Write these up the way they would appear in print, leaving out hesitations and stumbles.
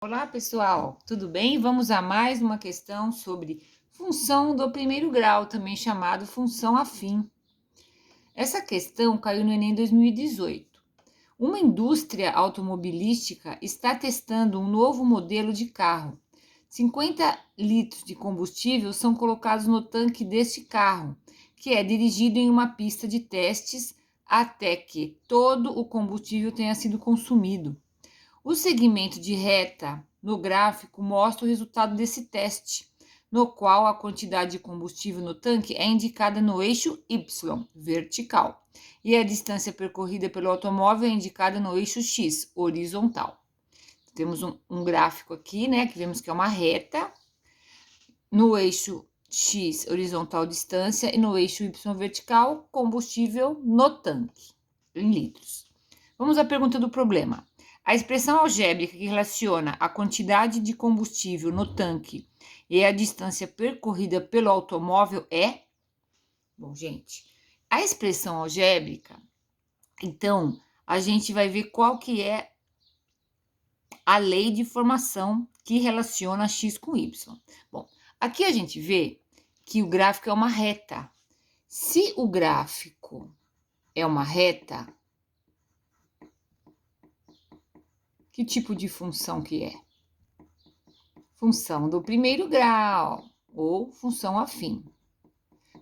Olá, pessoal, tudo bem? Vamos a mais uma questão sobre função do primeiro grau, também chamado função afim. Essa questão caiu no Enem 2018. Uma indústria automobilística está testando um novo modelo de carro. 50 litros de combustível são colocados no tanque deste carro, que é dirigido em uma pista de testes até que todo o combustível tenha sido consumido. O segmento de reta no gráfico mostra o resultado desse teste, no qual a quantidade de combustível no tanque é indicada no eixo Y, vertical, e a distância percorrida pelo automóvel é indicada no eixo X, horizontal. Temos um gráfico aqui, né, que vemos que é uma reta, no eixo X, horizontal, distância, e no eixo Y, vertical, combustível no tanque, em litros. Vamos à pergunta do problema. A expressão algébrica que relaciona a quantidade de combustível no tanque e a distância percorrida pelo automóvel é? Bom, gente, a expressão algébrica, então, a gente vai ver qual que é a lei de formação que relaciona x com y. Bom, aqui a gente vê que o gráfico é uma reta. Se o gráfico é uma reta, que tipo de função que é? Função do primeiro grau ou função afim.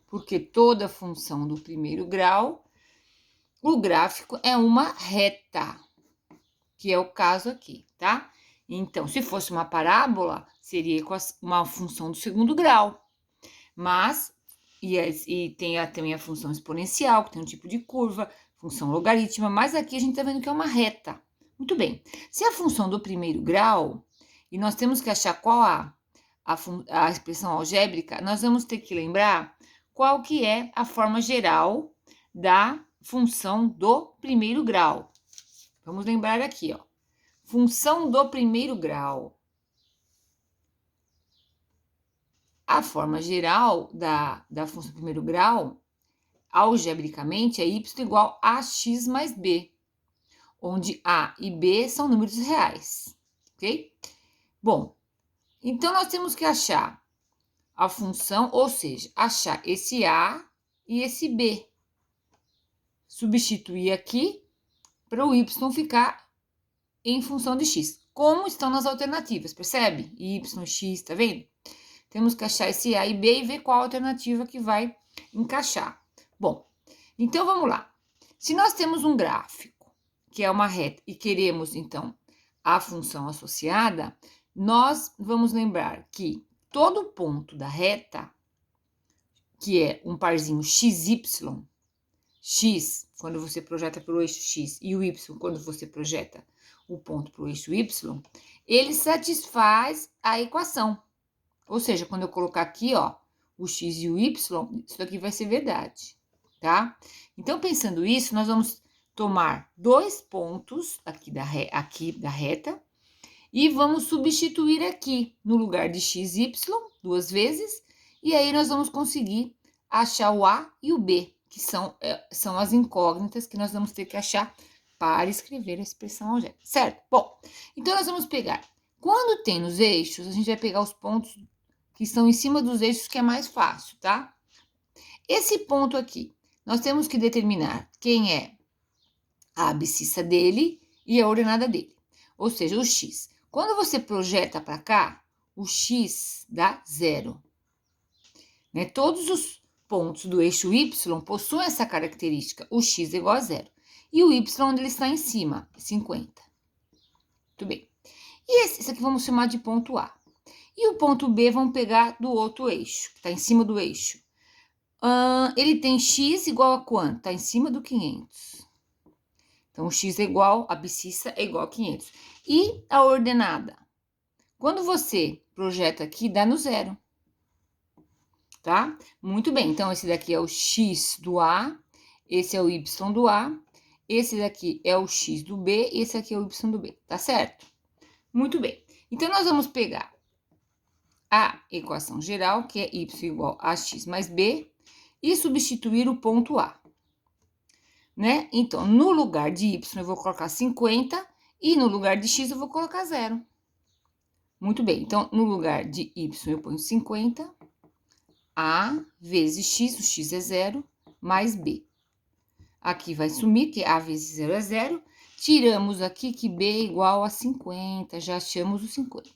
Porque toda função do primeiro grau, o gráfico é uma reta, que é o caso aqui, tá? Então, se fosse uma parábola, seria uma função do segundo grau. Mas, e tem também a função exponencial, que tem um tipo de curva, função logarítmica, mas aqui a gente tá vendo que é uma reta. Muito bem. Se a função do primeiro grau, e nós temos que achar qual a expressão algébrica, nós vamos ter que lembrar qual que é a forma geral da função do primeiro grau. Vamos lembrar aqui, ó. Função do primeiro grau. A forma geral da função do primeiro grau, algebricamente, é y igual a x mais b, onde a e b são números reais, ok? Bom, então nós temos que achar a função, ou seja, achar esse a e esse b. Substituir aqui para o y ficar em função de x, como estão nas alternativas, percebe? Y, x, tá vendo? Temos que achar esse a e b e ver qual alternativa que vai encaixar. Bom, então vamos lá. Se nós temos um gráfico, que é uma reta, e queremos, então, a função associada, nós vamos lembrar que todo ponto da reta, que é um parzinho XY, X, quando você projeta pelo eixo X, e o Y, quando você projeta o ponto para o eixo Y, ele satisfaz a equação. Ou seja, quando eu colocar aqui, ó, o X e o Y, isso aqui vai ser verdade, tá? Então, pensando isso, nós vamos tomar dois pontos aqui da reta e vamos substituir aqui no lugar de x, y, duas vezes, e aí nós vamos conseguir achar o A e o B, que são as incógnitas que nós vamos ter que achar para escrever a expressão algébrica, certo? Bom, então nós vamos pegar, quando tem nos eixos, a gente vai pegar os pontos que estão em cima dos eixos, que é mais fácil, tá? Esse ponto aqui, nós temos que determinar quem é a abscissa dele e a ordenada dele, ou seja, o x. Quando você projeta para cá, o x dá zero. Né? Todos os pontos do eixo y possuem essa característica, o x é igual a zero. E o y, onde ele está em cima, 50. Muito bem. E esse aqui vamos chamar de ponto A. E o ponto B vamos pegar do outro eixo, que está em cima do eixo. Ele tem x igual a quanto? Está em cima do 500. Então, o x é igual, a abscissa é igual a 500. E a ordenada? Quando você projeta aqui, dá no zero. Tá? Muito bem, então esse daqui é o x do A, esse é o y do A, esse daqui é o x do B, esse aqui é o y do B, tá certo? Muito bem, então nós vamos pegar a equação geral, que é y igual a x mais b, e substituir o ponto A. Né? Então, no lugar de y eu vou colocar 50 e no lugar de x eu vou colocar 0. Muito bem, então, no lugar de y eu ponho 50, a vezes x, o x é 0, mais b. Aqui vai sumir, que a vezes 0 é 0. Tiramos aqui que b é igual a 50, já achamos o 50.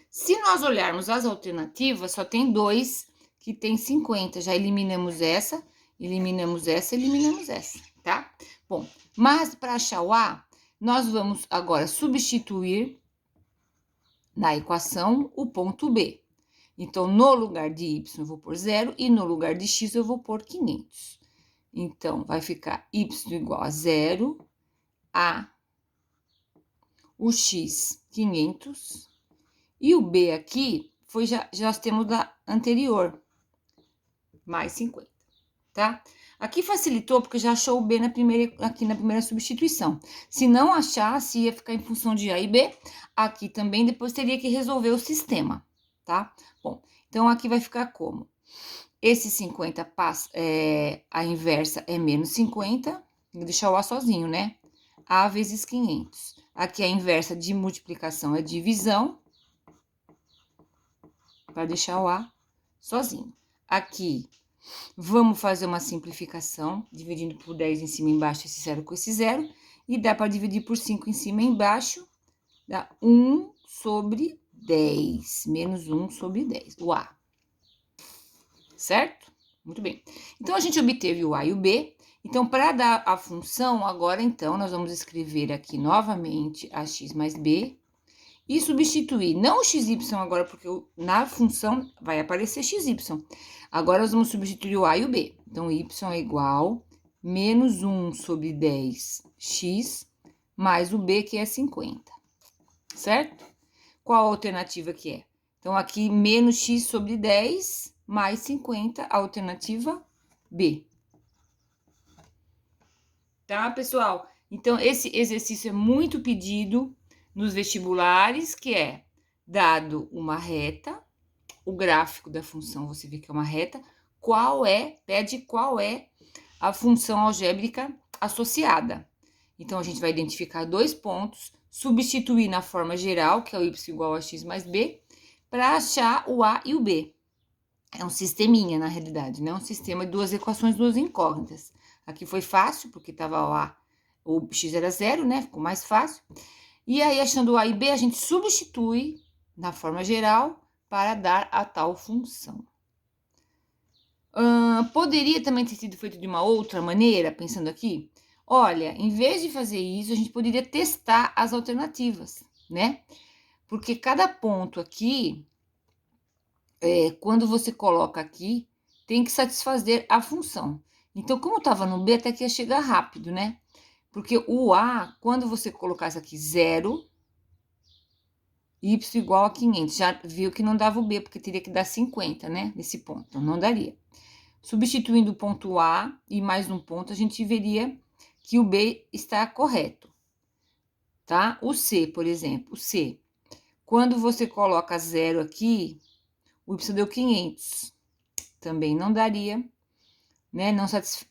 Se nós olharmos as alternativas, só tem 2 que tem 50. Já eliminamos essa, eliminamos essa, eliminamos essa, tá? Bom, mas para achar o a, nós vamos agora substituir na equação o ponto b. Então, no lugar de y eu vou pôr 0 e no lugar de x eu vou pôr 500. Então, vai ficar y igual a 0, a o x 500, e o b aqui foi já nós temos da anterior, mais 50, tá? Aqui facilitou porque já achou o b aqui na primeira substituição. Se não achasse, ia ficar em função de a e b. Aqui também depois teria que resolver o sistema, tá? Bom, então aqui vai ficar como? Esse 50 passa, a inversa é menos 50, tem que deixar o a sozinho, né? A vezes 500. Aqui a inversa de multiplicação é divisão, para deixar o a sozinho. Aqui, vamos fazer uma simplificação, dividindo por 10 em cima e embaixo, esse 0 com esse 0, e dá para dividir por 5 em cima e embaixo, dá 1 sobre 10, menos 1 sobre 10, o a. Certo? Muito bem. Então, a gente obteve o a e o b. Então, para dar a função, agora, então, nós vamos escrever aqui novamente a x mais b e substituir, não o xy agora, porque na função vai aparecer xy. Agora, nós vamos substituir o a e o b. Então, y é igual menos 1 sobre 10x mais o b, que é 50. Certo? Qual a alternativa que é? Então, aqui, menos x sobre 10 mais 50, a alternativa B. Tá, pessoal? Então, esse exercício é muito pedido nos vestibulares, que é dado uma reta, o gráfico da função, você vê que é uma reta, pede qual é a função algébrica associada. Então, a gente vai identificar 2 pontos, substituir na forma geral, que é o y igual a x mais b, para achar o a e o b. É um sisteminha, na realidade, né? Um sistema de 2 equações, 2 incógnitas. Aqui foi fácil, porque estava o x era 0, né? Ficou mais fácil. E aí, achando o a e b, a gente substitui na forma geral para dar a tal função. Poderia também ter sido feito de uma outra maneira, pensando aqui? Olha, em vez de fazer isso, a gente poderia testar as alternativas, né? Porque cada ponto aqui, quando você coloca aqui, tem que satisfazer a função. Então, como estava no B, até que ia chegar rápido, né? Porque o A, quando você colocasse aqui 0, y igual a 500, já viu que não dava o B, porque teria que dar 50, né? Nesse ponto, então não daria. Substituindo o ponto A e mais um ponto, a gente veria que o B está correto, tá? O C, por exemplo, o C, quando você coloca 0 aqui, o y deu 500, também não daria, né?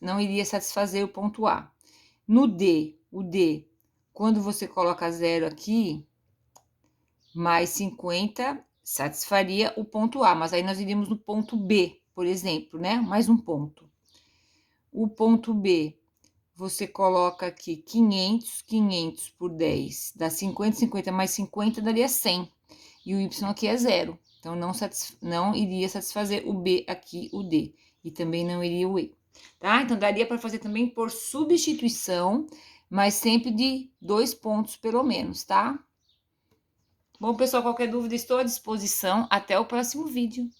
Não iria satisfazer o ponto A. No D, o D, quando você coloca 0 aqui, mais 50, satisfaria o ponto A, mas aí nós iríamos no ponto B, por exemplo, né? Mais um ponto. O ponto B, você coloca aqui 500, 500 por 10, dá 50, 50 mais 50 daria 100. E o y aqui é 0. Então, não iria satisfazer o B aqui, o D. E também não iria o E. Tá? Então, daria para fazer também por substituição, mas sempre de 2 pontos pelo menos, tá? Bom, pessoal, qualquer dúvida, estou à disposição. Até o próximo vídeo.